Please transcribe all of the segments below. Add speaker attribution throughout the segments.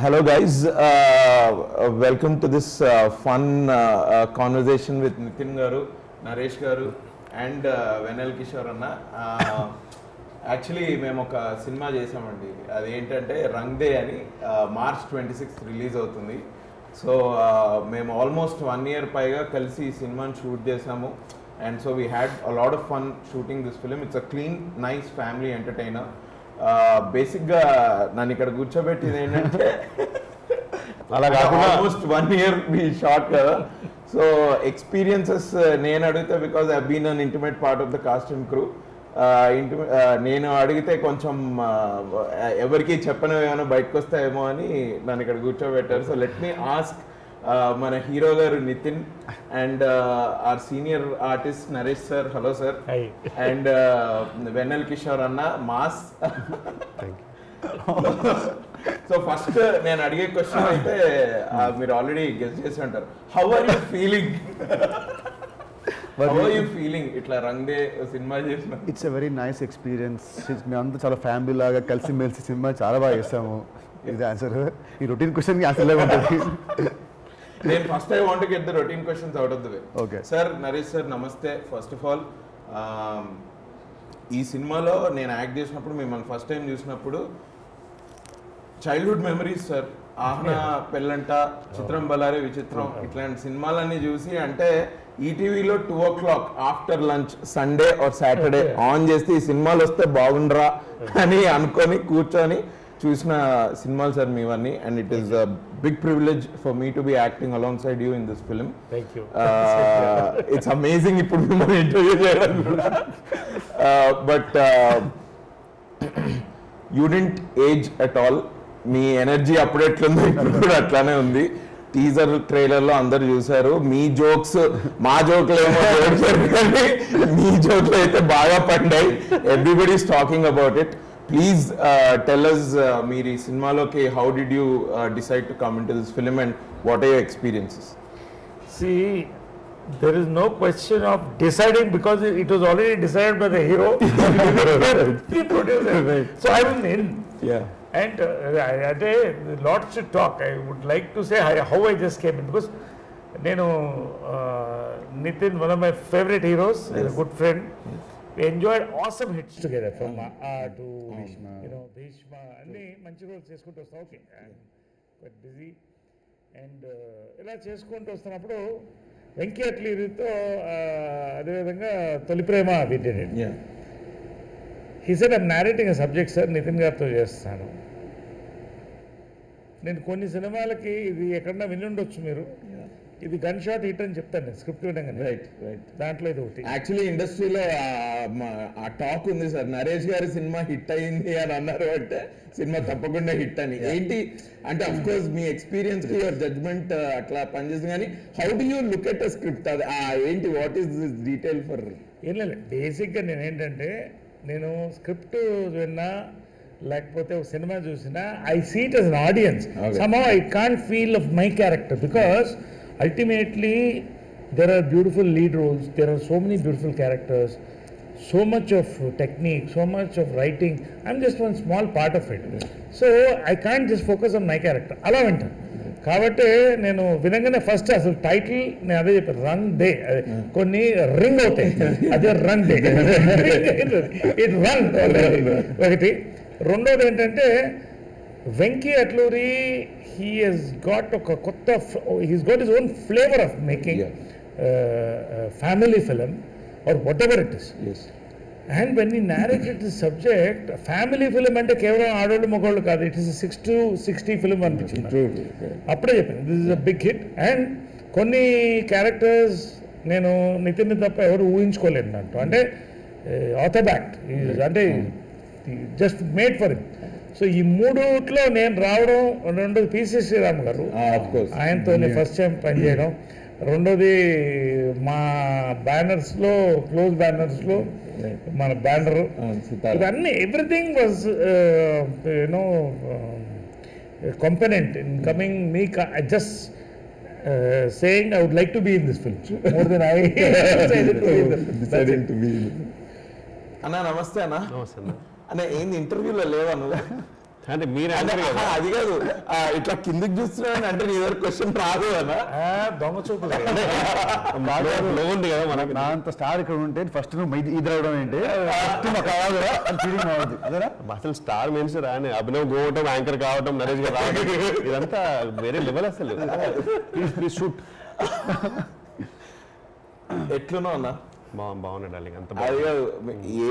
Speaker 1: Hello guys, welcome to this fun conversation with Nitin Garu, Naresh Garu and Venel Kishore Anna. Actually, మేము ఒక cinema చేసామండి. అది ఏంటంటే రంగ్ they అని March 26 release అవుతుంది. సో మేము ఆల్మోస్ట్ 1 year పైగా కలిసి ఈ సినిమాని షూట్ చేసాము. And so we had a lot of fun shooting this film. It's a clean, nice family entertainer. బేసిక్గా నన్ను ఇక్కడ కూర్చోబెట్టింది ఏంటంటే ఆల్మోస్ట్ 1 year మీ షార్ట్ కదా. సో ఎక్స్పీరియన్సెస్ నేను అడిగితే because I been an intimate part of the cast and crew. నేను అడిగితే కొంచెం ఎవరికి చెప్పనివేమో బయటకు వస్తాయేమో అని నన్ను ఇక్కడ కూర్చోబెట్టారు. సో లెట్ మీ ఆస్క్ మన హీరో గారు Nithin and our senior artist Naresh sir. Hello sir. And Vennela Kishore అన్న మాస్. సో ఫస్ట్ నేను అడిగే క్వశ్చన్ అయితే మీరు ఆల్రెడీ గెస్ చేసి ఉంటారు. How are you feeling? ఇట్లా రంగ్ దే సినిమా చేసిన?
Speaker 2: It's a very nice experience. మేమంతా చాలా ఫ్యామిలీ లాగా కలిసి మెలిసి సినిమా చాలా బాగా చేస్తాము. ఇది ఆన్సర్. ఈ రొటీన్ క్వశ్చన్కి ఆన్సర్ లాగా ఉంటుంది.
Speaker 1: నేను first I want to get the routine questions out of the way.
Speaker 2: Okay
Speaker 1: sir. Naresh sir నమస్తే. ఫస్ట్ ఆఫ్ ఆల్ ఈ సినిమాలో నేను యాక్ట్ చేసినప్పుడు మిమ్మల్ని ఫస్ట్ టైం చూసినప్పుడు చైల్డ్హుడ్ మెమరీస్ సార్. ఆహ్నా, పెళ్ళంట, చిత్రం బలారే విచిత్రం ఇట్లాంటి సినిమాలన్నీ చూసి అంటే ఈటీవీలో 2 o'clock after lunch Sunday or Saturday on చేస్తే ఈ సినిమాలు వస్తే బాగుండరా అని అనుకొని కూర్చొని చూసిన సినిమాలు సార్ మీవన్నీ. And it is a big privilege for me to be acting alongside you in this film. It's amazing ఇప్పుడు మిమ్మల్ని ఇంటర్వ్యూ చేయడం కూడా. But you didn't age at all. మీ ఎనర్జీ అప్పుడు ఎట్లుందో ఇప్పుడు కూడా అట్లానే ఉంది. టీజర్ ట్రైలర్లో అందరు చూసారు. మీ జోక్స్ మా జోక్లు ఏమో కానీ మీ జోక్లు అయితే బాగా పండాయి. Everybody is talking about it. Please tell us, Meeri, Sinmaloke, how did you decide to come into this film and what are your experiences?
Speaker 3: See, there is no question of deciding because it was already decided by the hero, the producer. Right. So I was in.
Speaker 1: Yeah.
Speaker 3: And lots to talk. I would like to say how I just came in because Nitin, one of my favorite heroes, yes. A good friend. Yes. We enjoyed awesome hits together from to Bhishma. అన్నీ మంచి రోజులు చేసుకుంటూ వస్తాం. Okay, quite busy and ఇలా చేసుకుంటూ వస్తున్నప్పుడు వెంకీ అట్లీతో అదేవిధంగా తొలి ప్రేమ వింటెడ్. He said I'm narrating subject sir, Nithin గారితో చేస్తాను. నేను కొన్ని సినిమాలకి ఇది ఎక్కడన్నా వినుండొచ్చు మీరు, ఇది గన్ షాట్ హిట్ అని చెప్తాను స్క్రిప్ట్ వినగానే. Right right. దాంట్లో ఇది ఒకటి.
Speaker 1: యాక్చువల్లీ ఇండస్ట్రీలో ఆ టాక్ ఉంది సార్, నరేష్ గారి సినిమా హిట్ అయింది అని అన్నారు అంటే సినిమా తప్పకుండా హిట్ అని. ఏంటి అంటే అఫ్ కోర్స్ మీ ఎక్స్పీరియన్స్ కి యువర్ జడ్జ్మెంట్ అట్లా పనిచేస్తుంది, కానీ how do you look at a script? అది ఏంటి, what is this detail for?
Speaker 3: ఏం లేదు, బేసిక్గా నేనేంటంటే నేను స్క్రిప్ట్ విన్నా లేకపోతే ఒక సినిమా చూసినా I see it as an audience. Somehow I can't feel off my character because ultimately there are beautiful lead roles, there are so many beautiful characters, so much of technique, so much of writing. I'm just one small part of it. So I can't just focus on my character. అలా వింటాను కాబట్టి నేను వినగానే first అసలు title నేను అదే చెప్పాను, రంగ్ day. కొన్ని రింగ్ అవుతాయి, అదే రంగ్ డే. ఇట్ రంగ్ ఒకటి. రెండోది ఏంటంటే Venky Atluri, he has got he's got his own flavor of making family film or whatever it is.
Speaker 1: Yes.
Speaker 3: And when he narrated the subject, family film ante kevalam aadollu mogollu kaadu, it is a 6 to 60 film anpichindi. Appude cheppanu this is a big hit. And konni characters nenu Nitin tappa evaru ఊహించుకోలేను అంటూ, అంటే ఆర్థోబాక్ట్ అంటే just made for him. So ఈ మూడుట్లో నేను రావడం, రెండోది PC Sriram గారు, ఆయనతో first time పనిచేయడం, రెండోది మా బ్యానర్స్లో క్లోజ్ బ్యానర్స్లో మన బ్యానర్, ఇవన్నీ everything was you know component in coming me just saying I would like to be in this film more than I decided to be in it.
Speaker 1: అన్నా నమస్తే. అన్న ఏంది ఇంటర్వ్యూలో లేవా నువ్వు?
Speaker 4: అంటే మీరు
Speaker 1: అది కాదు ఇట్లా కిందికి చూస్తున్నాను అంటే నీ దగ్గర క్వశ్చన్ రాదు కదా.
Speaker 3: దొంగ చూపులు
Speaker 4: ఉంది కదా మనకు.
Speaker 2: నా అంత స్టార్ ఇక్కడ ఉంటే ఫస్ట్ నువ్వు ఈదరవడం ఏంటి, ఫస్ట్ మాకు కావాలి కదా అని ఫీలింగ్ అవ్వద్దు అదేనా.
Speaker 4: అసలు స్టార్ మీన్స్ రాని అభినవ్ గోవటం, యాంకర్ కావటం, నరేష్ గారు రావటం, ఇదంతా వేరే లెవెల్ అసలు. Please shoot.
Speaker 1: ఎట్లునో అన్నా
Speaker 4: బాగున్నాడు డార్లింగ్, అంత
Speaker 1: అది కాదు,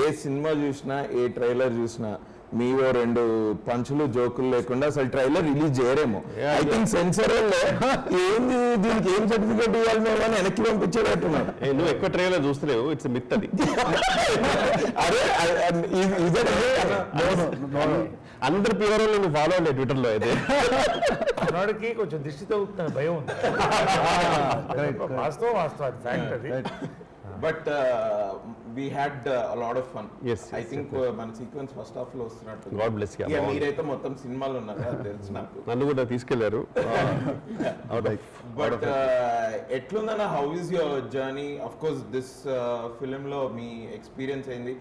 Speaker 1: ఏ సినిమా చూసినా ఏ ట్రైలర్ చూసినా మీవో 2 పంచులు జోకులు లేకుండా అసలు ట్రైలర్ రిలీజ్ చేయరేమో. ఐ థింక్ సెన్సర్ ఏంది దీనికి ఏం సర్టిఫికేట్ ఇవ్వాలి మేము అని వెనక్కి పంపించేటట్టున్నారు.
Speaker 4: నువ్వు ఎక్కువ ట్రైలర్ చూస్తలేవు, ఇట్స్ మిత్ అది.
Speaker 1: అరే
Speaker 4: అందరు ప్యూర్ నువ్వు ఫాలో అవ్వండి ట్విట్టర్ లో అయితే.
Speaker 3: మనోడికి కొంచెం దిష్టి తగ్గుతున్న భయం ఉంది. వాస్తవం అది ఫ్యాక్ట్ అది.
Speaker 1: But we had lot of fun.
Speaker 4: Yes,
Speaker 1: I think మన సీక్వెన్స్ ఫస్ట్ హాఫ్ లో వస్తున్నట్టు.
Speaker 4: God bless you.
Speaker 1: మీరైతే మొత్తం సినిమాలు ఉన్నారు అది తెలుసు నాకు.
Speaker 4: నన్ను కూడా తీసుకెళ్లారు.
Speaker 1: బట్ ఎట్లుందన్న, how is your journey? Of course this film లో మీ ఎక్స్పీరియన్స్ అయింది,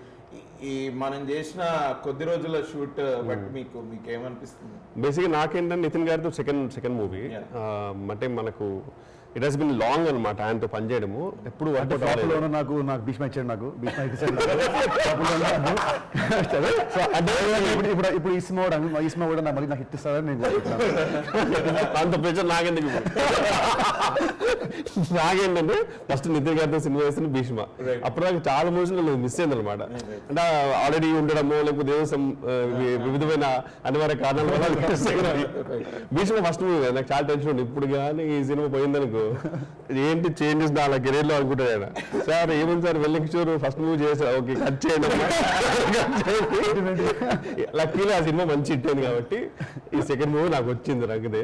Speaker 1: ఈ మనం చేసిన కొద్ది రోజుల షూట్ బట్ మీకేమనిపిస్తుంది?
Speaker 4: బేసిక్గా నాకేంటంటే నితిన్ గారితో సెకండ్ మూవీ. అంటే మనకు ఇట్ హస్ బిన్ లాంగ్ అనమాట ఆయనతో పనిచేయడము. ఎప్పుడు
Speaker 2: నాకు భీష్మ ఇచ్చాడు, నాకు భీష్మ ఇప్పుడు ఈ సినిమా కూడా నాకు హిట్ ఇస్తారని నేను
Speaker 4: అంత ప్రెషర్ నాకెందుకు. నాకేంటంటే ఫస్ట్ నితిన్ గారితో సినిమా వేస్తున్న భీష్మ, అప్పుడు నాకు చాలా మూవీస్ మిస్ అయింది అనమాట. అంటే ఆల్రెడీ ఉండడము లేకపోతే వివిధమైన అనివార్య కారణాల వల్ల భీష్మ ఫస్ట్ మూవీ నాకు చాలా టెన్షన్ ఉంది. ఇప్పుడు కానీ ఈ సినిమా పోయిందనుకో ఏంటి చేంజెస్ నా కెరీర్ లో అనుకుంటాను ఆయన. సార్ ఏముంది సార్ వెల్లింగ్ షూర్ ఫస్ట్ మూవీ చేశారు, ఓకే కట్ చేయండి. లక్కీలో ఆ సినిమా మంచి హిట్ అయింది కాబట్టి ఈ సెకండ్ మూవీ నాకు వచ్చింది రగ్గిదే.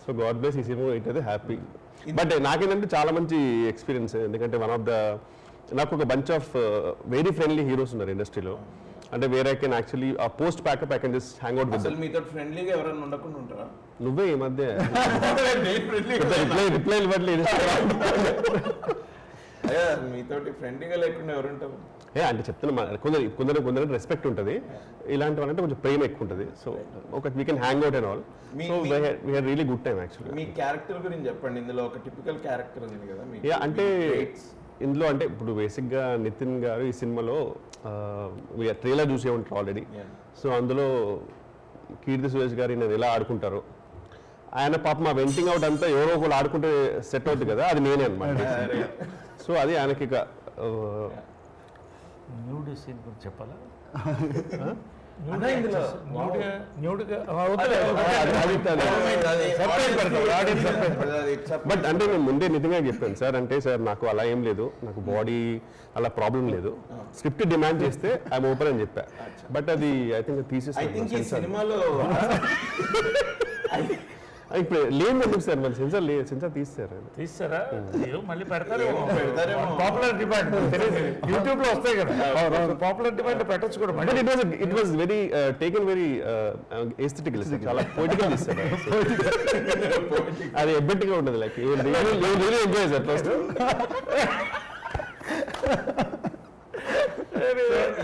Speaker 4: సో గాడ్ బ్లెస్, ఈ సినిమా హిట్ అయితే హ్యాపీ. బట్ నాకేంటంటే చాలా మంచి ఎక్స్పీరియన్స్, ఎందుకంటే నాకు ఒక bunch of very friendly heroes ఉన్నారు ఇండస్ట్రీలో. అంటే వేరే కెన్ యాక్చువల్లీ ఆ post pack up I can just hang out with them.
Speaker 1: మీతో ఫ్రెండ్లీగా ఎవరైనా ఉండకుండా ఉంటారా?
Speaker 4: నువ్వే ఈ మధ్య రిప్లై ఇవ్వట్లేదు.
Speaker 1: మీతోటి ఫ్రెండ్లీగా లేకుండా ఎవరుంటారు?
Speaker 4: అంటే చెప్తున్నా, కొందరు రెస్పెక్ట్ ఉంటుంది, ఇలాంటివి అంటే కొంచెం ప్రేమ ఎక్కువ ఉంటుంది. సో ఒక we can hang out and all. So we had really good time actually.
Speaker 1: Me character గురించి చెప్పండి. ఇందులో ఒక టిపికల్ క్యారెక్టర్ ఉంది కదా
Speaker 4: అంటే ఇందులో అంటే ఇప్పుడు బేసిక్గా నితిన్ గారు ఈ సినిమాలో ట్రైలర్ చూసే ఉంటారు ఆల్రెడీ. సో అందులో కీర్తి సురేష్ గారు నేను ఎలా ఆడుకుంటారు, ఆయన పాప మా వెంటింగ్ అవుట్ అంతా ఎవరో ఒకరు ఆడుకుంటే సెట్ అవుతుంది కదా, అది నేనే అనమాట. సో అది ఆయనకి ఇక
Speaker 3: న్యూడ్ సీన్ గురించి చెప్పాలా?
Speaker 4: బట్ అంటే నేను ముందే నిజంగా చెప్పాను సార్, అంటే సార్ నాకు అలా ఏం లేదు, నాకు బాడీ అలా ప్రాబ్లం లేదు, స్క్రిప్ట్ డిమాండ్ చేస్తే ఐఎమ్ ఓపెన్ అని చెప్పా. బట్ అది ఐ థింక్ తీసేసి
Speaker 1: సినిమాలో
Speaker 4: ఇప్పుడు లేదు ఎందుకు సార్, మన సెన్సార్ తీస్తారా
Speaker 3: మళ్ళీ పెడతారేమో. పాపులర్ డిమాండ్ యూట్యూబ్ లో వస్తాయి కదా, పాపులర్ డిమాండ్ పెట్టచ్చు కూడా.
Speaker 4: But it was very taken very aesthetical, చాలా పొయిటికల్ తీస్తారు. అది ఎబ్బెట్టిగా ఉంటుంది, like really enjoy sir first.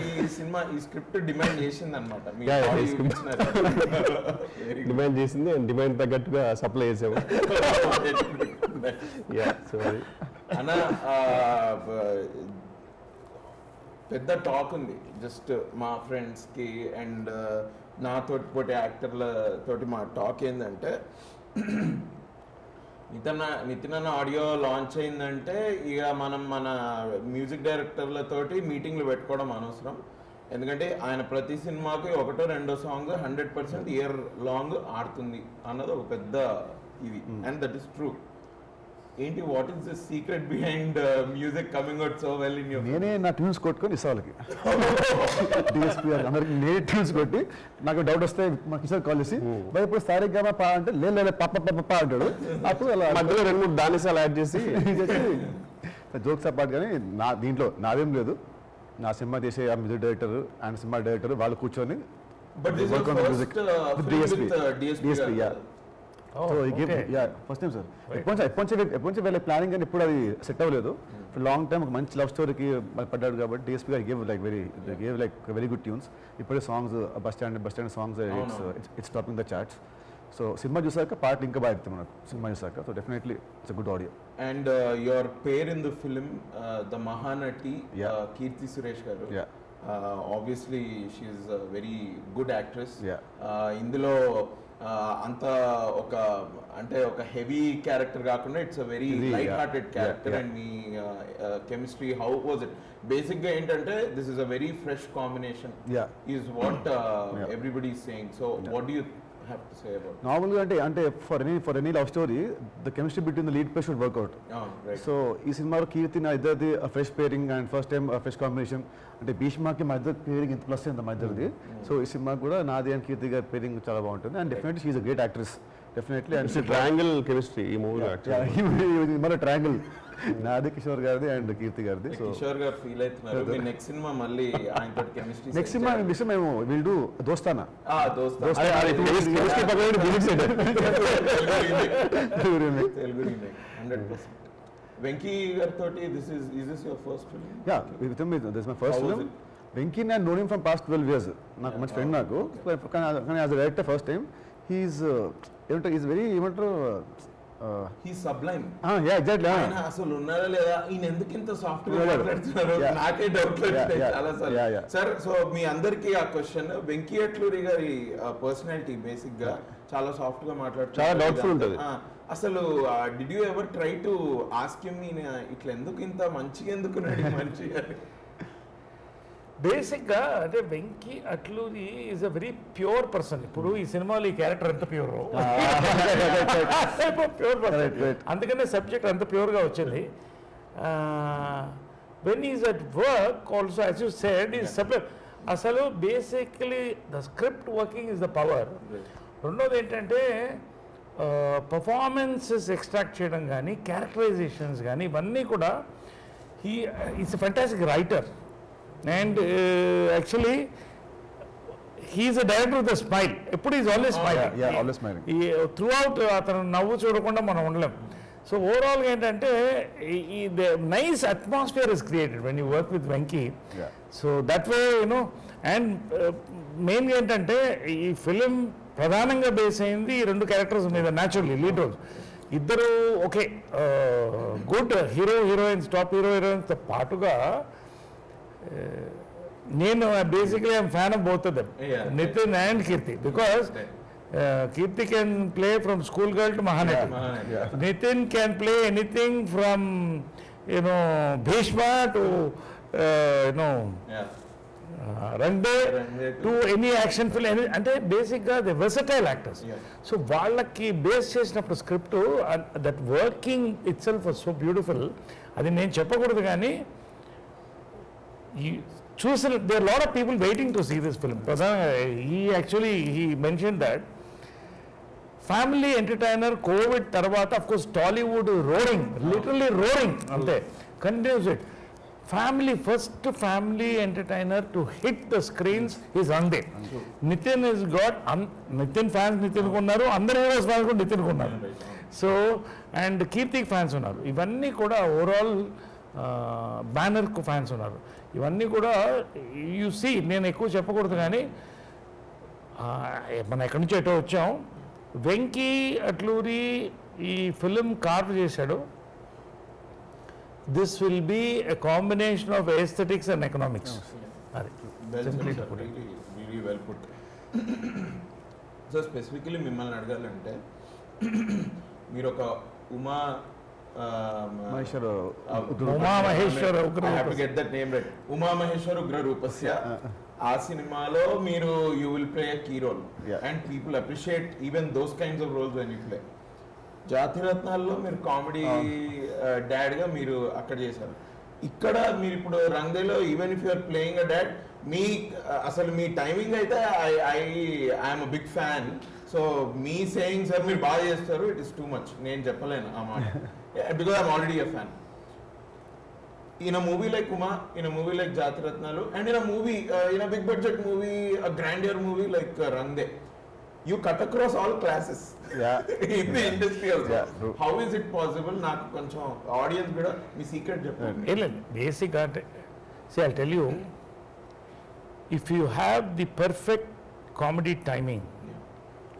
Speaker 1: ఈ సినిమా ఈ స్క్రిప్ట్ డిమాండ్ చేసింది అనమాట,
Speaker 4: డిమాండ్ చేసింది, డిమాండ్ తగ్గట్టుగా సప్లై చేసాము.
Speaker 1: అన్న పెద్ద టాక్ ఉంది జస్ట్ మా ఫ్రెండ్స్ కి అండ్ నాతోటి పోటీ యాక్టర్ల తోటి మా టాక్ ఏంటంటే, నితిన్ అన్న ఆడియో లాంచ్ అయిందంటే ఇక మనం మన మ్యూజిక్ డైరెక్టర్లతోటి మీటింగ్లు పెట్టుకోవడం అనవసరం, ఎందుకంటే ఆయన ప్రతి సినిమాకి 1 2 సాంగ్ 100% ఇయర్ లాంగ్ ఆడుతుంది అన్నది ఒక పెద్ద ఇది. And that is true. ఏంటి, what is the secret behind music coming out so well in your?
Speaker 2: నేనే నా ట్యూన్స్ కొట్టుకొని ఇస్తా వాళ్ళకి, డిఎస్పీ అందరికి నేనే ట్యూన్స్ కొట్టి, నాకు డౌట్ వస్తే మా కిషోర్ కాల్ చేసి ఇప్పుడు సారీగా పా అంటే లేదు పప్ప అంటాడు. అప్పుడు అలా
Speaker 4: మధ్యలో 2 3 దానిసాలు యాడ్ చేసి
Speaker 2: జోక్స్ అపార్ట్. కానీ నా దీంట్లో నాదేం లేదు, నా సినిమా చేసే ఆ music director and cinema director వాళ్ళు కూర్చొని సో ఈ గేమ్ ఫస్ట్ టైం సార్ ఎప్పటి వీళ్ళ ప్లానింగ్ కానీ ఎప్పుడు అది సెట్ అవ్వలేదు లాంగ్ టైం ఒక మంచి లవ్ స్టోరీకి పడ్డాడు కాబట్టి డిఎస్పీ గారు gave like very good tunes ఇప్పుడే songs bus stand songs it's topping the charts so సినిమా చూసాక పాటలు ఇంకా బాగా ఎత్తాం మనకు సినిమా చూసాక so definitely it's good audio
Speaker 1: and your pair in the film the Mahanati Keerthy Suresh గారు obviously she's very good actress ఇందులో అంత ఒక అంటే ఒక హెవీ క్యారెక్టర్ కాకుండా it's a very light hearted character and మీ chemistry how was it basic గా ఏంటంటే this is a very fresh combination is what everybody is saying so what do you have to say about
Speaker 2: నార్మల్గా అంటే for any love story the chemistry between the lead play should work out so ఈ సినిమాలో కీర్తి నా ఇద్దరిది fresh pairing and first time fresh combination అంటే భీష్మకి మా ఇద్దరు పేరింగ్ ఇంత ప్లస్ అయింది మా ఇద్దరిది సో ఈ సినిమాకి కూడా నాది అండ్ కీర్తి గారి పేరింగ్ చాలా బాగుంటుంది and definitely she is a great actress definitely and
Speaker 4: triangle chemistry ఈ మూవీ
Speaker 2: మళ్ళీ ట్రయాంగిల్ నాది కిషోర్ గారిది అండ్ కీర్తి గారిది సో
Speaker 1: కిషోర్ గారు ఫీల్ అవుతున్నారు మీ నెక్స్ట్ సినిమా మళ్ళీ ఆయనతో కెమిస్ట్రీ
Speaker 2: నెక్స్ట్ సినిమా మేము విల్ డు దోస్తానా
Speaker 1: కెమిస్ట్రీ పక్కన తెలుగు రీమేక్ 100%. వెంకీ గారితో this is your first film
Speaker 2: yeah with him this my first film Venky నేను known him from past 12 years నాకు మంచి ఫ్రెండ్ నాకు కానీ as a director first time he's ఏమంటారు ఈజ్ వెరీ ఏమంటారు
Speaker 1: హీ సబ్లైమ్
Speaker 2: ఎగ్జాక్ట్లీ
Speaker 1: అసలు ఉన్నారా లేదా ఈయన ఎందుకు ఇంత సాఫ్ట్ గా మాట్లాడుతున్నారు నాకే డౌట్ చాలా సార్ సో మీ అందరికి ఆ క్వశ్చన్ వెంకీ అట్లూరి గారి పర్సనాలిటీ బేసిక్ గా చాలా సాఫ్ట్ గా మాట్లాడుతున్నారు
Speaker 4: చాలా డౌట్ఫుల్ ఉంటుంది
Speaker 1: అసలు did you ever try to ask him ఈయన ఇట్లా ఎందుకు ఇంత మంచిగా ఎందుకు మంచిగా
Speaker 3: బేసిక్గా అంటే Venky Atluri is a very pure person ఇప్పుడు ఈ సినిమాలో ఈ క్యారెక్టర్ ఎంత ప్యూర్ ప్యూర్ పర్సన్ అందుకనే సబ్జెక్ట్ అంత ప్యూర్గా వచ్చింది when is at work also as you said is subject అసలు basically the script working is the power రెండోది ఏంటంటే పర్ఫార్మెన్సెస్ ఎక్స్ట్రాక్ట్ చేయడం కానీ క్యారెక్టరైజేషన్స్ కానీ ఇవన్నీ కూడా is a fantastic writer and actually he is a director with a smile epudu is always smiling
Speaker 2: always smiling
Speaker 3: throughout atanu navvu chudakunda మనం ఉండలేం so overall గా ఏంటంటే the nice atmosphere is created when you work with Venki so that way you know and main గా ఏంటంటే ఈ film ప్రధానంగా base అయింది ఈ రెండు క్యారెక్టర్స్ మీద న్యాచురల్లీ లీడ్ రోల్స్ ఇద్దరు okay good hero heroines top hero heroines తో పాటుగా నేను basically I'm fan of both of them Nithin and Keerthy because Keerthy can play from school girl to Mahanati Nithin can play anything from you know Bheeshma to you know Rang De to any action film అంటే బేసిక్గా the versatile actors so వాళ్ళకి base చేసినప్పుడు script that working itself was so beautiful అది నేను చెప్పకూడదు కానీ చూసిన there are a lot of people waiting to see this film. He mentioned that family entertainer COVID tarvata of course Tollywood roaring, literally roaring ante continues it. First family entertainer to hit the screens is Ande. Nitin has got Nitin fans Nitin kunnaru, andaru heroes fans kuda Nitin kunnaru. So and Kirti fans unnaru. Ivanni kuda overall banner కు fans ఉన్నారు ఇవన్నీ కూడా you see నేను ఎక్కువ చెప్పకూడదు కానీ మనం ఎక్కడి నుంచి ఎటో వచ్చాం వెంకీ అట్లూరి ఈ ఫిలిం కార్వ్ చేశాడు this will be a combination of aesthetics and economics అది
Speaker 1: సో స్పెసిఫికలీ మిమ్మల్ని అడగాలంటే మీరు ఒక ఉమామహేశ్వర ఉగ్ర రూపస్య ఆ సినిమాలో మీరు you will play a key role and people appreciate even those kinds of roles when you play జాతిరత్నాల్లో మీరు కామెడీ డాడ్ గా మీరు అక్కడ చేశారు ఇక్కడ మీరు ఇప్పుడు రంగేలో even if you're playing a dad మీ అసలు మీ టైమింగ్ అయితే I'm a big fan so మీ సేయింగ్ సార్ మీరు బాగా చేస్తారు ఇట్ ఇస్ టూ మచ్ నేను చెప్పలేను ఆ మాట because I'm already a fan. In a movie like Uma, in a movie like Jatiratnalu, and in a movie, in a big budget movie, a grandeur movie like Rangde, you cut across all classes in the industry also. How is it possible? నాకు కొంచెం audience కూడా మీ secret చెప్పండి.
Speaker 3: ఏం లేదు, బేసిక్గా అంటే see I'll tell you, if you have the perfect comedy timing,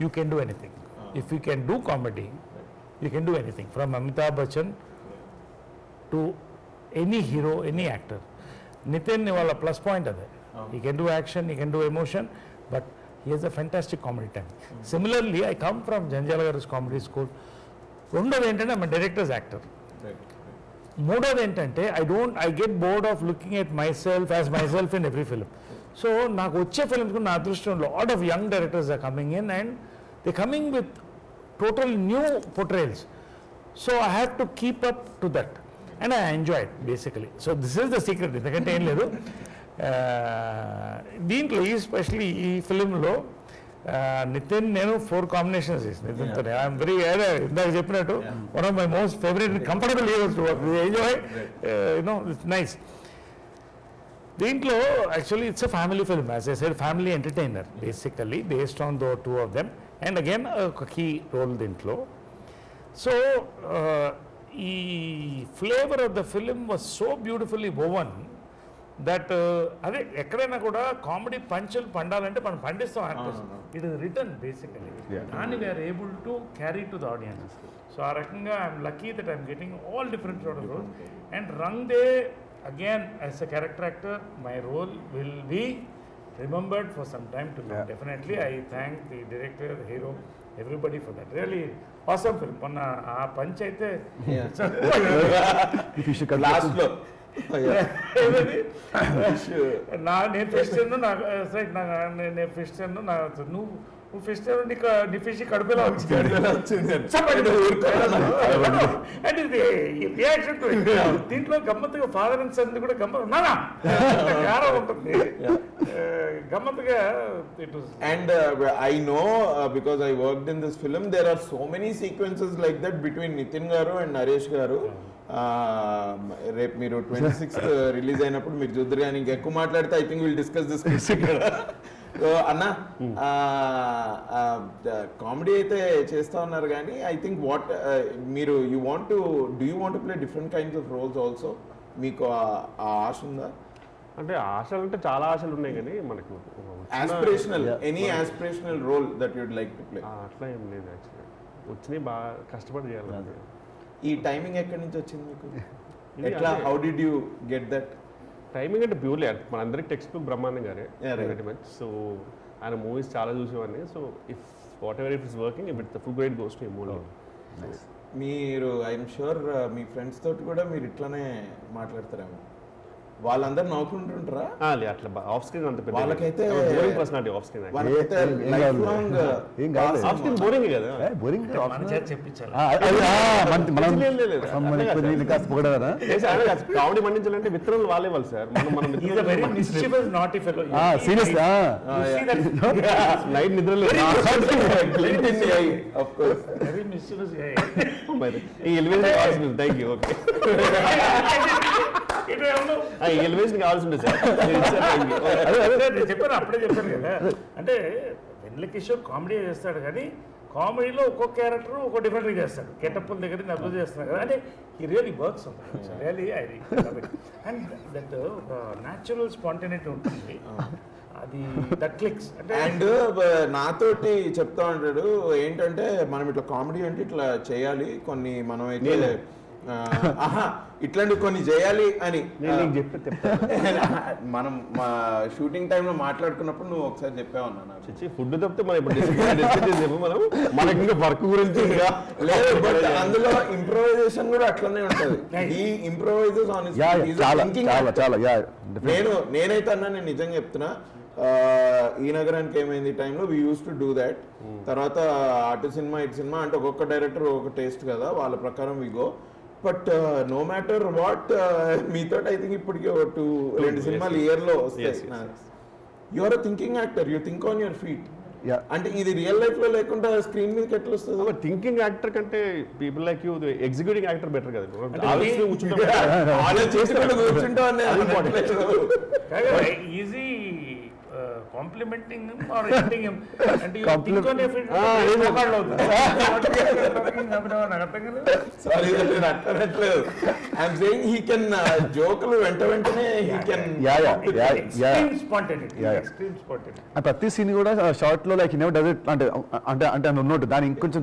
Speaker 3: you can do anything. If you can do comedy, you can do anything, from Amitabh Bachchan to any hero, any actor. Nitin వాళ్ళ plus point అదే. He can do action, he can do emotion, but he has a fantastic comedy time. Similarly, I come from Janjala Garu's comedy school. రెండోది ఏంటంటే I'm a director's actor. మూడోది ఏంటంటే I get bored of looking at myself as myself in every film. So నాకు వచ్చే films నా అదృష్టం lot of young directors are coming in and they're coming with total new portrayals. So I have to keep up to that. And I enjoy it basically. So this is the secret. ఎందుకంటే ఏం లేదు, దీంట్లో especially ఈ ఫిలింలో నితిన్ నేను 4 combinations చేసిన నితిన్తో. I'm very ఇందాక చెప్పినట్టు one of my most favourite comfortable heroes to work. Enjoy it's nice. దీంట్లో actually it's a family film, as I said family entertainer basically based on the 2 of them. And again ఒక key role దీంట్లో. So ఈ flavour of the film was so beautifully woven that అదే ఎక్కడైనా కూడా comedy పంచులు పండాలంటే మనం పండిస్తాం actors. It is return basically, దాన్ని we're able to carry to the audience. So ఆ రకంగా I'm lucky that I'm getting all different sort of roles. And Rang De again as a character actor my role will be remembered for some time to come. Definitely I thank the director, the hero, everybody for that. Really awesome film. Monna aa punch aithe
Speaker 1: last లో
Speaker 3: నా నేను fish తిన్ను, నా side నేను fish తిన్ను, నా నువ్వు fish తిన్ను, నీ ఫిష్ కడుపులో వచ్చింది. అండ్ ఇది రియాక్షన్ దీంట్లో గమ్మత్తుగా ఫాదర్ అండ్ సన్ కూడా గమ్మత్ గారం ఉంటుంది, గమ్మత్తుగా it was.
Speaker 1: And I know because I worked in this film, there are so many sequences like that between Nitin garu and Naresh garu. రేపు మీరు 26th రిలీజ్ అయినప్పుడు మీరు చూద్దరు, కానీ ఇంకెక్కువ మాట్లాడితే I think will discuss this ఇక్కడ. అన్న comedy అయితే చేస్తా ఉన్నారు, కానీ ఐ థింక్ వాట్ మీరు you want to play different kinds of roles also? మీకు ఆ ఆశ ఉందా?
Speaker 4: అంటే ఆశలు అంటే చాలా ఆశలు ఉన్నాయి, కానీ మనకు
Speaker 1: any aspirational role that you'd like to play?
Speaker 4: అట్లా ఏం లేదు యాక్చువల్లీ. వచ్చినాయి బాగా కష్టపడి చేయాలి.
Speaker 1: ఈ టైమింగ్ ఎక్కడి నుంచి వచ్చింది మీకు? ఎట్లా, how did you get that
Speaker 4: timing? అంటే ప్యూర్లీ మన అందరికి టెక్స్ట్ బుక్ బ్రహ్మానందం గారే వెరీ మచ్. సో ఆయన మూవీస్ చాలా చూసేవాడిని. So if what ever it is working, if it the full great goes to movie.
Speaker 1: మీరు ఐఎమ్ షూర్ మీ ఫ్రెండ్స్ తోటి కూడా మీరు ఇట్లానే మాట్లాడతారేమో, వాళ్ళందరూ నవ్వుకుంటుంటారా?
Speaker 4: అట్లా ఆఫ్ స్క్రీన్ అంత పెద్ద
Speaker 1: వాళ్ళకైతే
Speaker 4: boring personality off screen.
Speaker 1: Life long
Speaker 4: off screen boring కదా,
Speaker 2: బోరింగ్
Speaker 3: చెప్పించాలి.
Speaker 4: కామెడీ పండించాలంటే విత్తనాలు వాళ్ళే వాళ్ళు సార్. మనం
Speaker 3: వెరీ మిస్chievous naughty fellow.
Speaker 2: సీరియస్
Speaker 4: నైట్ నిద్రలేదు.
Speaker 1: ఆఫ్ కోర్స్
Speaker 3: వెరీ మిస్chievous guy.
Speaker 4: ఈ ఎలివేషన్ కావాల్సింది. Thank you. ఓకే, ఈ ఎలివేషన్ కావాల్సి ఉంటుంది సార్.
Speaker 3: చెప్పాను, అప్పుడే చెప్పాను కదా. అంటే వెన్నెల కిషోర్ కామెడీ చేస్తాడు, కానీ కామెడీలో ఒక్కొక్క క్యారెక్టర్ ఒక్కో డిఫరెంట్గా చేస్తాడు. గెటప్పుల దగ్గర నేను అబ్జర్వ్ చేస్తున్నాను కదా, అంటే ఈ రియలీ వర్క్స్ ఉంటుంది. Really I and that natural spontaneity ఉంటుంది, అది దట్ క్లిక్స్. అంటే
Speaker 1: అండ్ నాతోటి చెప్తా ఉంటాడు ఏంటంటే, మనం ఇట్లా కామెడీ అంటే ఇట్లా చేయాలి, కొన్ని మనం అయితే ఇట్లాంటి కొన్ని చేయాలి అని మనం మా షూటింగ్ టైంలో మాట్లాడుకున్నప్పుడు నువ్వు ఒకసారి చెప్పావు అన్న.
Speaker 4: ఫుడ్ తప్పితే మనం ఇప్పుడు మనం మనకి ఇంకా వర్క్ గురించి
Speaker 1: లేదు, బట్ అందులో ఇంప్రూవైజేషన్ కూడా అట్లనే ఉంటుంది. ఈ ఇంప్రూవైజెస్ నేనైతే అన్నా, నేను నిజంగా చెప్తున్నా, ఈ నగరానికి ఏమైంది టైంలో we use to do that. తర్వాత అటు సినిమా ఇటు సినిమా అంటే ఒక్కొక్క డైరెక్టర్ ఒక్కొక్క టేస్ట్ కదా, వాళ్ళ ప్రకారం we go. But no matter what, మీతో ఐ థింక్ ఇప్పటికే 2 సినిమాలు ఇయర్లో వస్తాయి. You are a thinking actor, you think on your feet. అంటే ఇది రియల్ లైఫ్ లో లేకుండా స్క్రీన్ మీదకి ఎట్లా వస్తుంది?
Speaker 4: థింకింగ్ యాక్టర్ కంటే people like you executing actor better కదా.
Speaker 3: Easy complimenting or ending him అంటే యు థింక్ ఆన్ ఎవ్రీ నాకు అర్థం కాలేదు.
Speaker 1: సారీ నేను అట్టనట్లేదు. ఐఎమ్ సేయింగ్ హీ కెన్ జోకులు వెంటనే హీ కెన్
Speaker 3: ఎక్స్ట్రీమ్ స్పాంటేనిటీ.
Speaker 2: ప్రతి సీన్ కూడా షార్ట్ లో లైక్ నెవర్ డస్ ఇట్ అంటే అంటే అంటే ఉన్నట్టు దాని కొంచెం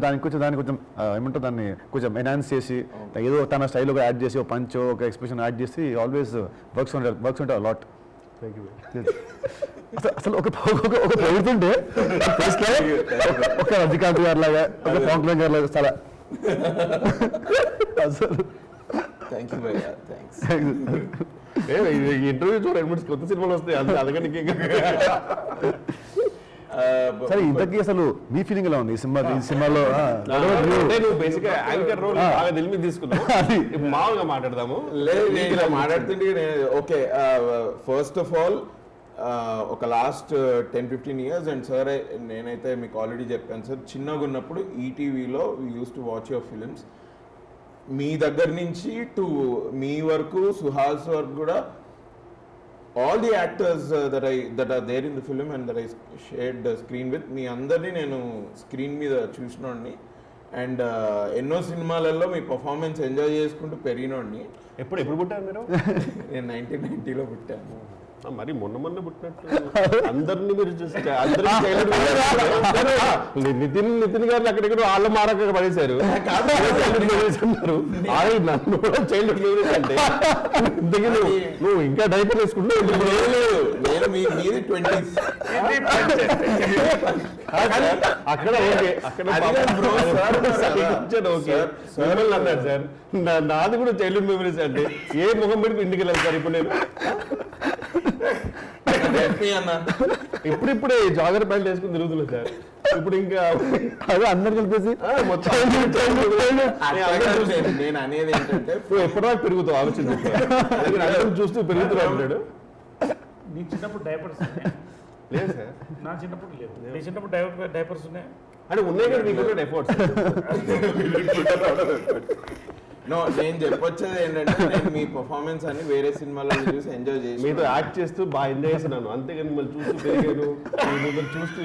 Speaker 2: ఏమంటారు దాన్ని కొంచెం ఎన్హాన్స్ చేసి ఏదో తన స్టైల్ యాడ్ చేసి ఒక పంచ్ ఒక ఎక్స్ప్రెషన్ యాడ్ చేసి ఆల్వేస్ వర్క్స్ ఉంటాయి లాట్. అసలు ఒక ప్రభుత్వంటే ఒక రజనీకాంత్ గారి లాగా ఒక పవన్ కళ్యాణ్ గారి లాగా చాలా అసలు
Speaker 1: థ్యాంక్ యూ భయ్యా, థ్యాంక్స్.
Speaker 4: ఇంటర్వ్యూ చూడండి 2 కొత్త సినిమాలు వస్తాయి అందుకని
Speaker 2: సరే ఇంతకీ అసలు మీ ఫీలింగ్ ఎలా ఉంది ఈ సినిమాలో?
Speaker 4: నువ్వు బేసిక్ గా యాంకర్ రోల్ బాగా దిల్ మీద తీసుకున్నావు. ఇప్పుడు మామూలుగా మాట్లాడదాము.
Speaker 1: లేదు ఇలా మాట్లాడుతుంటే ఓకే, ఫస్ట్ ఆఫ్ ఆల్ ఒక లాస్ట్ 10-15 years అండ్ సార్ నేనైతే మీకు ఆల్రెడీ చెప్పాను సార్, చిన్నగా ఉన్నప్పుడు ఈటీవీలో we use to watch your films. మీ దగ్గర నుంచి టు మీ వరకు సుహాస్ వరకు కూడా all the actors that are there in the film and that I shared the screen with, మీ అందరినీ నేను స్క్రీన్ మీద చూసినోడిని అండ్ ఎన్నో సినిమాలలో మీ పర్ఫార్మెన్స్ ఎంజాయ్ చేసుకుంటూ పెరిగినోడిని.
Speaker 4: ఎప్పుడు పుట్టారు మీరు?
Speaker 1: నేను 1990లో పుట్టాను.
Speaker 4: మరి మొన్న పుట్టినట్టు అందరినీ మీరు చూసి నితిన్ గారిని అక్కడెక్కడ వాళ్ళ మారక పడేశారు. నన్ను కూడా చైల్డ్హుడ్ మెమరీస్ అంటే నువ్వు ఇంకా డైపర్ వేసుకుంటూ
Speaker 1: నేను మీది 20s
Speaker 4: అక్కడ ఓకే అక్కడ ఓకే అన్నాడు సార్. నాది కూడా చైల్డ్హుడ్ మెమరీస్ అంటే ఏ ముఖం పెట్టి ఇంటికి వెళ్ళాను సార్. ఇప్పుడు నేను ఇప్పుడిప్పుడే జాగర్ ప్యాంట్ వేసుకుని తిరుగుతున్నా సార్. ఇప్పుడు ఇంకా
Speaker 2: అదే అందరు కలిపేసి
Speaker 1: నేను అనేది ఏంటంటే
Speaker 4: ఎప్పటిదాకా పెరుగుతావు ఆలోచన చూస్తూ పెరుగుతున్నా అంటాడు.
Speaker 3: నీ చిన్నప్పుడు డైపర్స్
Speaker 4: లేదు సార్,
Speaker 3: నా చిన్నప్పుడు లేదు. నీ చిన్నప్పుడు డైపర్స్ ఉన్నాయి
Speaker 4: అంటే ఉన్నాయి కదా మీకు ఎఫర్ట్స్.
Speaker 1: నో నేను చెప్పొచ్చేది ఏంటంటే నేను మీ పర్ఫార్మెన్స్ అని వేరే సినిమాలను చూసి ఎంజాయ్ చేసి
Speaker 4: మీతో యాక్ట్ చేస్తూ బాగా ఎంజాయ్ చేస్తున్నాను. అంతేగాని మిమ్మల్ని చూస్తూ పెరిగాను, మిమ్మల్ని చూస్తూ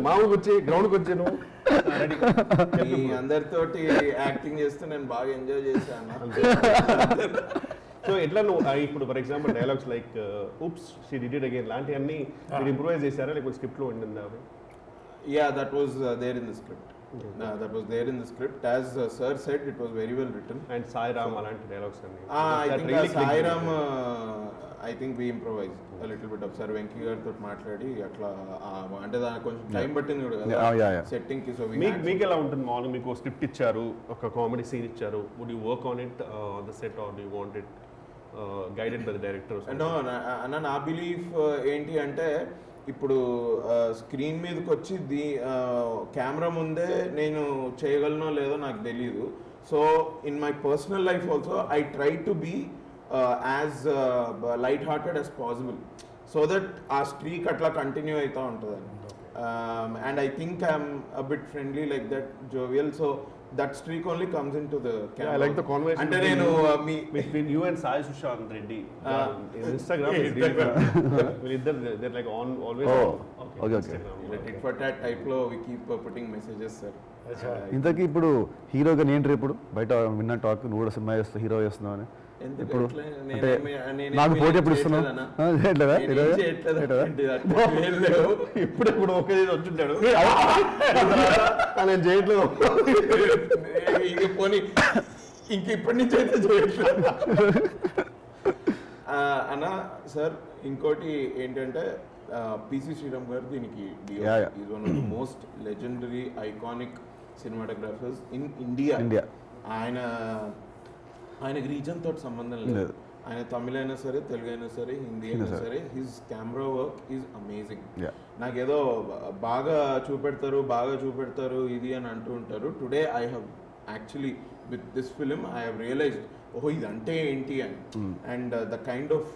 Speaker 4: మామూలుగా వచ్చి గ్రౌండ్కి వచ్చాను.
Speaker 1: మీ అందరితోటి యాక్టింగ్ చేస్తూ నేను బాగా ఎంజాయ్ చేశాను.
Speaker 4: సో ఎట్లా నువ్వు ఇప్పుడు for example dialogues like oops she did it again లాంటివన్నీ మీరు ఇంప్రూవైజ్ చేశారా లేకపోతే స్క్రిప్ట్లో ఉండిందా?
Speaker 1: Yeah, that was there in the script. That was there in the script. As sir said, it was very well written.
Speaker 4: And Sai Ram అలాంటి dialogues అన్ని
Speaker 1: I think Sai Ram I think we improvised a little bit of sir Venky గారితో మాట్లాడి అట్లా అంటే దానికి కొంచెం time పట్టింది కూడా కదా సెట్టింగ్ కి. సో
Speaker 4: మీకు ఎలా ఉంటుంది మామూలుగా? మీకు స్క్రిప్ట్ ఇచ్చారు, ఒక కామెడీ సీన్ ఇచ్చారు, would you work on it on the set or do you want it guided by the director?
Speaker 1: అన్న నా బిలీఫ్ ఏంటి అంటే ఇప్పుడు స్క్రీన్ మీదకి వచ్చి కెమెరా ముందే నేను చేయగలనో లేదో నాకు తెలియదు. So in my personal life also I try to be as light hearted as possible so that ఆ స్ట్రీక్ అట్లా కంటిన్యూ అవుతూ ఉంటుందని. And I think I'm a bit friendly like that, jovial. So that streak only comes into the camera.
Speaker 4: I like the conversation
Speaker 1: అంటే నేను
Speaker 4: between you and Sai Sushant Reddy in Instagram. They're like on always.
Speaker 2: Okay.
Speaker 1: Tit for tat type లో we keep putting messages sir.
Speaker 2: ఇంతకీ ఇప్పుడు హీరోగా నేను రేపు బయట విన్న టాక్ నువ్వు కూడా సినిమా చేస్తావు, హీరో చేస్తున్నావు అని. ఇప్పుడు అంటే నాకు పోటీ ఎప్పుడు ఇస్తున్నావు?
Speaker 4: ఇప్పుడు ఒకే వచ్చింటాడు నేను చేయట్లేదు.
Speaker 1: పోనీ ఇంక ఇప్పటి నుంచి అయితే చేయట్లేదు అన్న. సార్ ఇంకోటి ఏంటంటే పిసి శ్రీరామ్ గారు దీనికి is one of the most legendary iconic cinematographers in India. ఆయనకి రీజన్ తోటి సంబంధం లేదు. ఆయన తమిళ అయినా సరే, తెలుగు అయినా సరే, హిందీ అయినా సరే, his camera work is amazing. నాకేదో బాగా చూపెడతారు ఇది అని అంటూ ఉంటారు. Today I have actually with this film I have realised ఓహో ఇది అంటే ఏంటి అని. అండ్ ద కైండ్ ఆఫ్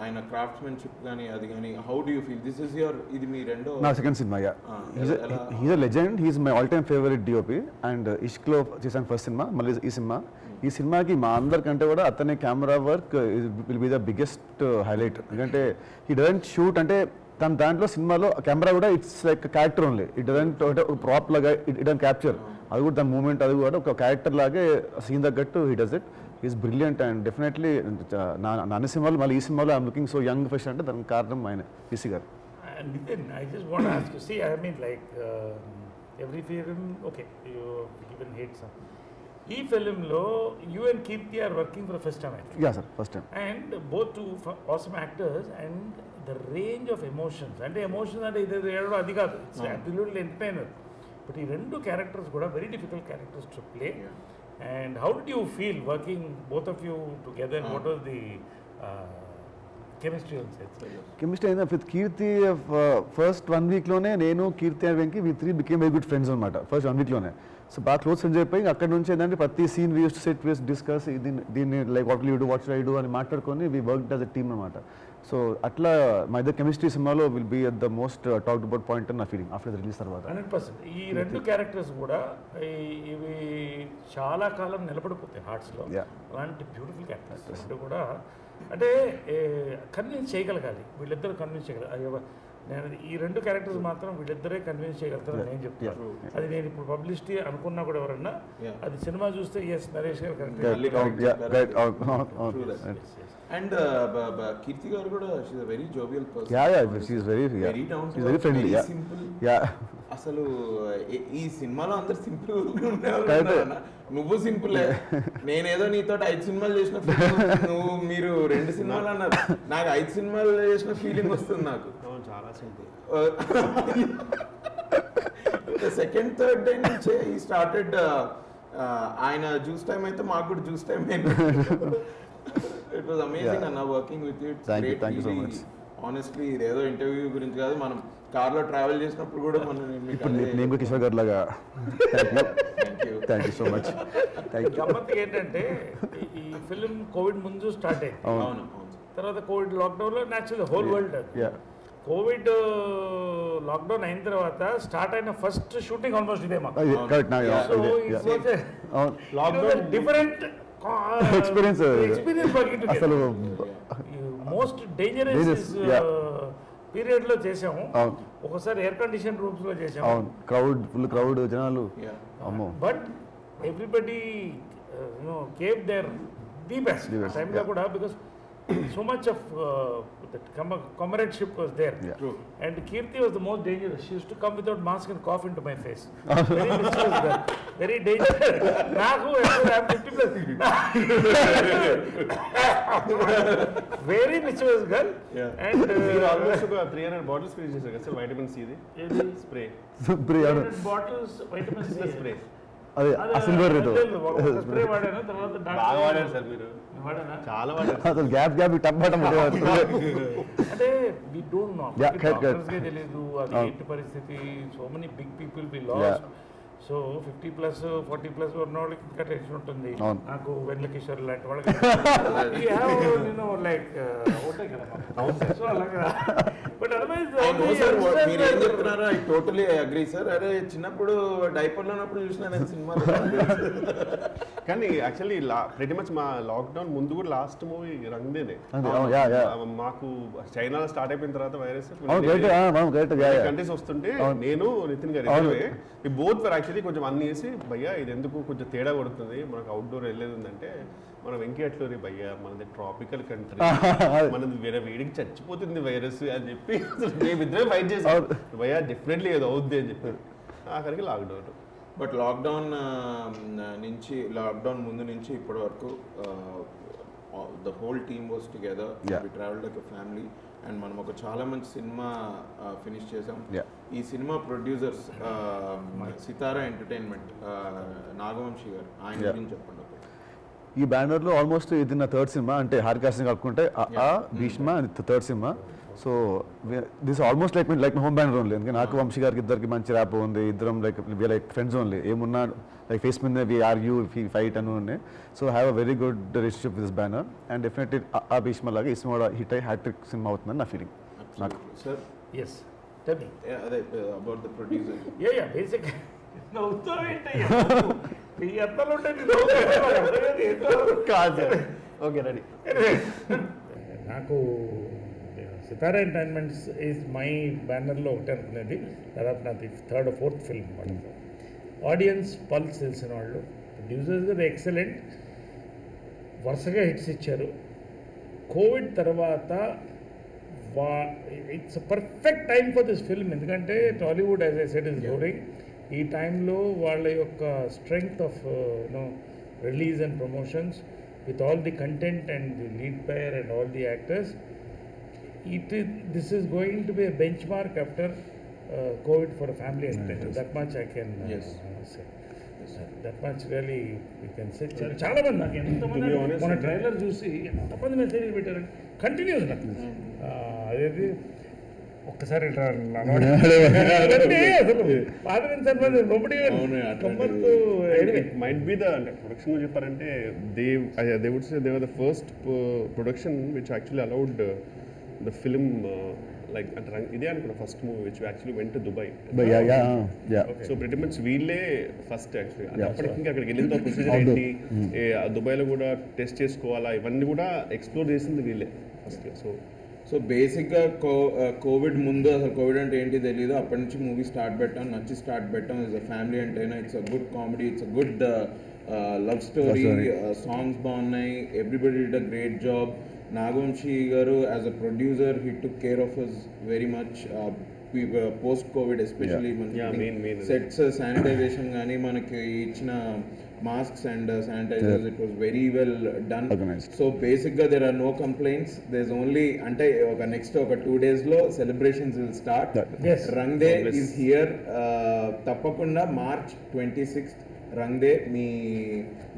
Speaker 1: ఆయన క్రాఫ్ట్స్మెన్షిప్ కానీ అది కానీ how do you feel this is your ఇది మీ రెండో
Speaker 2: నా second cinema? He's a legend, he's my all time favourite DOP. And ఇష్క్లో చేశాను ఫస్ట్ సినిమా, మళ్ళీ ఈ సినిమాకి మా అందరికంటే కూడా అతని camera work will be the biggest highlight. ఎందుకంటే హీ డజంట్ షూట్ అంటే దాంట్లో సినిమాలో కెమెరా కూడా it's like character only. It doesn't ఒక ప్రాప్ లాగా ఇట్ డన్ క్యాప్చర్. అది కూడా దాని మూమెంట్ అది కూడా ఒక క్యారెక్టర్ లాగే సీన్ తగ్గట్టు he does it. Is brilliant and definitely నా అన్ని సినిమాలు మళ్ళీ ఈ సినిమాలో I'm looking so young fresh అంటే దానికి కారణం ఆయన పీసీ గారు.
Speaker 3: And Nitin, I just want to ask you, see, I mean, like, every film, okay, you even hate some. E film lo, you and Kirti are working for the first time, I think.
Speaker 2: Yeah sir, first time.
Speaker 3: And both two awesome actors, and the range of emotions. And emotions are it's absolutely entertainer. But these two characters are very difficult characters to play. And how did you feel working both of you together? And what was the chemistry on set?
Speaker 2: Chemistry అయిందా with Keerthy first 1 వీక్లోనే నేను Keerthy and Venky we 3 became very good friends అనమాట first 1 వీక్లోనే. So బాగా close friends అయిపోయి అక్కడ నుంచి ఏంటంటే ప్రతి scene we use to set we's discuss దీన్ని like what you do what I do అని మాట్లాడుకొని we work as a team అనమాట. సో అట్లా మా ఇద్దరు కెమిస్ట్రీ సినిమాలో will be at the most talked about point అని నా ఫీలింగ్ ఆఫ్టర్ ద రిలీజ్ తర్వాత.
Speaker 3: 100%. ఈ రెండు క్యారెక్టర్స్ కూడా ఇవి చాలా కాలం నిలబడిపోతాయి హార్ట్స్లో. అలాంటి బ్యూటిఫుల్ క్యారెక్టర్స్ రెండు కూడా. అంటే కన్విన్స్ చేయగలగాలి, వీళ్ళిద్దరు కన్విన్స్ చేయగలగాలి. నేను ఈ రెండు క్యారెక్టర్స్ మాత్రం వీళ్ళిద్దరే కన్విన్స్ చేయగలుగుతారని నేను చెప్తాను. అది నేను ఇప్పుడు పబ్లిసిటీ అనుకున్నా కూడా ఎవరన్నా అది సినిమా చూస్తే ఎస్ నరేష్ గారు కరెక్ట్.
Speaker 1: అండ్ కీర్తి గారు కూడా she very jovial person.
Speaker 2: She is very friendly,
Speaker 1: simple.
Speaker 2: Yeah
Speaker 1: అసలు ఈ సినిమాలో అందరు సింపుల్ ఉండేవాళ్ళు. నువ్వు సింపులే, నేనేదో నీతో 5 సినిమాలు చేసిన నువ్వు మీరు 2 సినిమాలు అన్నారు. నాకు 5 సినిమాలు చేసిన ఫీలింగ్ వస్తుంది నాకు.
Speaker 4: చాలా సింపుల్.
Speaker 1: సెకండ్ థర్డ్ డే నుంచే ఈ స్టార్టెడ్. ఆయన జ్యూస్ టైం అయితే మాకు కూడా జ్యూస్ టైం అయింది. ఇట్ వాజ్ అమేజింగ్ అన్న working with you.
Speaker 2: Thank you so much.
Speaker 1: Honestly ఇదేదో ఇంటర్వ్యూ గురించి కాదు, మనం కార్లో ట్రావెల్ చేసినప్పుడు కూడా మనం
Speaker 2: నేను కూడా కిషోర్ గారు లాగా. Thank you so much.
Speaker 3: గమ్మత్ ఏంటంటే ఈ ఫిల్మ్ కోవిడ్ ముందు స్టార్ట్ అయింది.
Speaker 1: అవును.
Speaker 3: తర్వాత కోవిడ్ లాక్డౌన్లో natural whole world Covid lockdown అయిన తర్వాత స్టార్ట్ అయిన ఫస్ట్ షూటింగ్ ఆల్మోస్ట్ ఇదే మాకు. లాక్డౌన్ డిఫరెంట్
Speaker 2: ఎక్స్పీరియన్స్ అసలు
Speaker 3: మోస్ట్ డేంజరస్ పీరియడ్ లో చేసాము. ఒకసారి ఎయిర్ కండిషన్ రూమ్స్ లో చేసాము.
Speaker 2: ఫుల్ క్రౌడ్ జనాలు.
Speaker 3: But everybody gave there the best టైంలో కూడా, because so much of that comradeship was there.
Speaker 1: True.
Speaker 3: And Kirti was the most dangerous. She used to come without mask and cough into my face. Very mischievous girl. Very dangerous. Naku, I'm 50 plus. Very mischievous girl.
Speaker 1: Yeah.
Speaker 3: And
Speaker 4: almost 300 bottles finish చేశారు కదా sir vitamin C the spray.
Speaker 3: 300 bottles vitamin C
Speaker 4: spray.
Speaker 2: అదే silver rate
Speaker 3: spray వాడాను. తర్వాత
Speaker 4: బాగా వాడారు sir మీరు. చాలా వాడారు.
Speaker 2: అసలు గ్యాప్ టమాటం
Speaker 3: అంటే వి డోంట్ నో, డాక్టర్స్ కే తెలియదు అది ఏంటి పరిస్థితి. So many big people we lost. So 50+ 40+ ఉన్న వాళ్ళకి ఇంకా టెన్షన్ ఉంటుంది. నాకు వెన్నెల కిషోర్ లాంటి వాళ్ళకి లైక్ ఉంటాయి కదా. సో అలాగా. బట్ అదర్వైజ్
Speaker 1: మీరు ఏం చెప్తున్నారో ఐ టోటలీ అగ్రీ సార్. అరే చిన్నప్పుడు డైపర్లో ఉన్నప్పుడు చూసిన నేను సినిమా.
Speaker 4: కానీ యాక్చువల్లీ ప్రెటీ మచ్ మా లాక్డౌన్ ముందు కూడా లాస్ట్ మూవీ రంగ్దేనే మాకు చైనాలో స్టార్ట్ అయిపోయిన తర్వాత వైరస్ కంట్రీస్ వస్తుంటే నేను నితిన్ గారు ఈ బోత్ ఫర్ యాక్చువల్లీ కొంచెం అన్ని వేసి భయ్యా ఇది ఎందుకు కొంచెం తేడా కొడుతుంది, మనకు అవుట్డోర్ వెళ్ళేది ఉందంటే మనం వెంకీ అట్లు రే భయ్యా మనది ట్రాపికల్ కంట్రీ, మనది వేరే వేడికి చచ్చిపోతుంది వైరస్ అని చెప్పి మేమిద్దరే ఫైట్ చేసాం. భయ్యా డెఫినెట్లీ ఏదో అవుద్ది అని చెప్పి ఆఖరికి లాక్డౌన్.
Speaker 1: బట్ లాక్డౌన్ ముందు నుంచి ఇప్పటి వరకు the whole team was together. We travelled like a family. And మనం ఒక చాలా మంచి సినిమా ఫినిష్ చేసాం. ఈ సినిమా ప్రొడ్యూసర్స్ సితారా ఎంటర్టైన్మెంట్ నాగవంశీ గారు, ఆయన గురించి చెప్పండి.
Speaker 2: ఈ బ్యానర్లో ఆల్మోస్ట్ ఇది నా థర్డ్ సినిమా, అంటే హారికాస్ని కలుపుకుంటే భీష్మ అండ్ థర్డ్ సినిమా. So this almost like my home banner only. ఎందుకంటే నాకు వంశీ గారికి ఇద్దరికి మంచి ర్యాప్ ఉంది. ఇద్దరం లైక్ ఫ్రెండ్స్ ఓన్లీ. ఏమున్నా లైక్ ఫేస్ మీద వి ఆర్గ్యూ వి ఫైట్ అని ఉన్నాయి. So have a very good relationship with this banner. And definitely ఆ భీష్మ లాగా ఈ సినిమా హిట్ అయ్యి హ్యాట్రిక్ సినిమా అవుతుందని నా ఫీలింగ్. నాకు
Speaker 1: సార్
Speaker 3: ఎస్ టెల్ మీ
Speaker 1: అదే about the producer.
Speaker 3: Yeah basic నాకు సితారా ఎంటర్టైన్మెంట్స్ ఈజ్ మై బ్యానర్లో ఒకటే అనుకునేది, దాదాపు నాది 3rd or 4th ఫిల్మ్ వాళ్ళకి. ఆడియన్స్ పల్స్ తెలిసిన వాళ్ళు, ప్రొడ్యూసర్స్ గారు ఎక్సలెంట్, వరుసగా హిట్స్ ఇచ్చారు. కోవిడ్ తర్వాత it's perfect time for this film, ఎందుకంటే Tollywood as I said is growing. ఈ టైంలో వాళ్ళ యొక్క strength of release and promotions with all the content and the lead pair and all the actors, this is going to be a benchmark after COVID for a family entertainment. That much I can say. That much really we can say. చాలా మంది నాకు ఎంతమంది మన trailer చూసి ఎంతమంది message పెట్టారు continuous నాకు. అదేది ఒక్కసారి
Speaker 4: మైట్ బి ద అంటే ప్రొడక్షన్ గురించి చెప్పారంటే they would say they were the first production which actually allowed the film like అంటే ఇదే అనుకున్నా first movie which actually went to Dubai. So pretty much వీళ్ళే ఫస్ట్ యాక్చువల్లీ అంటే అప్పటికి అక్కడికి వెళ్ళిన ప్రొసీజర్ ఏంటి, దుబాయ్లో కూడా టెస్ట్ చేసుకోవాలా, ఇవన్నీ కూడా ఎక్స్ప్లోర్ చేసింది వీళ్ళే ఫస్ట్.
Speaker 1: సో బేసిక్గా కోవిడ్ ముందు అసలు కోవిడ్ అంటే ఏంటి తెలియదు, అప్పటి నుంచి మూవీ స్టార్ట్ పెట్టాం, నచ్చి స్టార్ట్ పెట్టాం. It's a family entertainer, it's a good comedy, it's a good love story, songs బాగున్నాయి, everybody did a great job. Nagavamsi garu as a producer he took care of us very much post Covid, especially మనకి sets sanitisation కానీ మనకి ఇచ్చిన masks and sanitizers, it was very well done,
Speaker 2: organized.
Speaker 1: So basically there are no complaints. There's only ante oka next oka 2 days lo celebrations will start.
Speaker 3: Yes,
Speaker 1: Rang Day is here. Tappakunda March 26th Rang Day మీ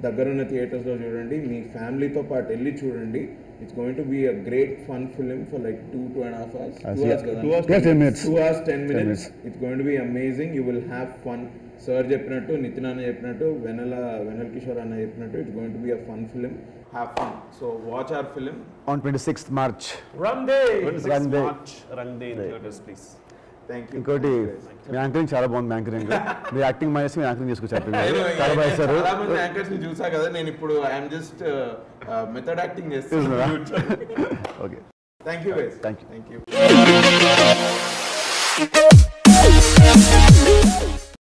Speaker 1: దగ్గరున్న థియేటర్స్లో చూడండి, మీ ఫ్యామిలీతో పాటు వెళ్ళి చూడండి. It's going to be a great fun film for like 2.5 hours.
Speaker 2: 2 hours 10 minutes.
Speaker 1: 2 hours 10 minutes. It's going to be amazing. You will have fun. Sir చెప్పినట్టు, నితిన్ అన్న చెప్పినట్టు, వెనల్ కిషోర్ అన్న చెప్పినట్టు, it's going to be a fun film. Have fun. So watch hour film
Speaker 2: on 26th March.
Speaker 1: Run Day.
Speaker 4: 26th March Run Day in theaters, please.
Speaker 1: Thank you.
Speaker 2: ఇంకోటి మీ anchoring చాలా బాగుంది. Anchoring మీ acting మానేసి మీ anchoring చేసుకొచ్చారు. చాలా బాగా చేశారు.
Speaker 1: చాలా మంది anchors ని చూసా కదా, నేను ఇప్పుడు ఐఎమ్ జస్ట్ మెథడ్ యాక్టింగ్ చేస్తున్నా.
Speaker 2: Okay,
Speaker 1: thank you guys.
Speaker 2: Thank you.
Speaker 1: Thank you.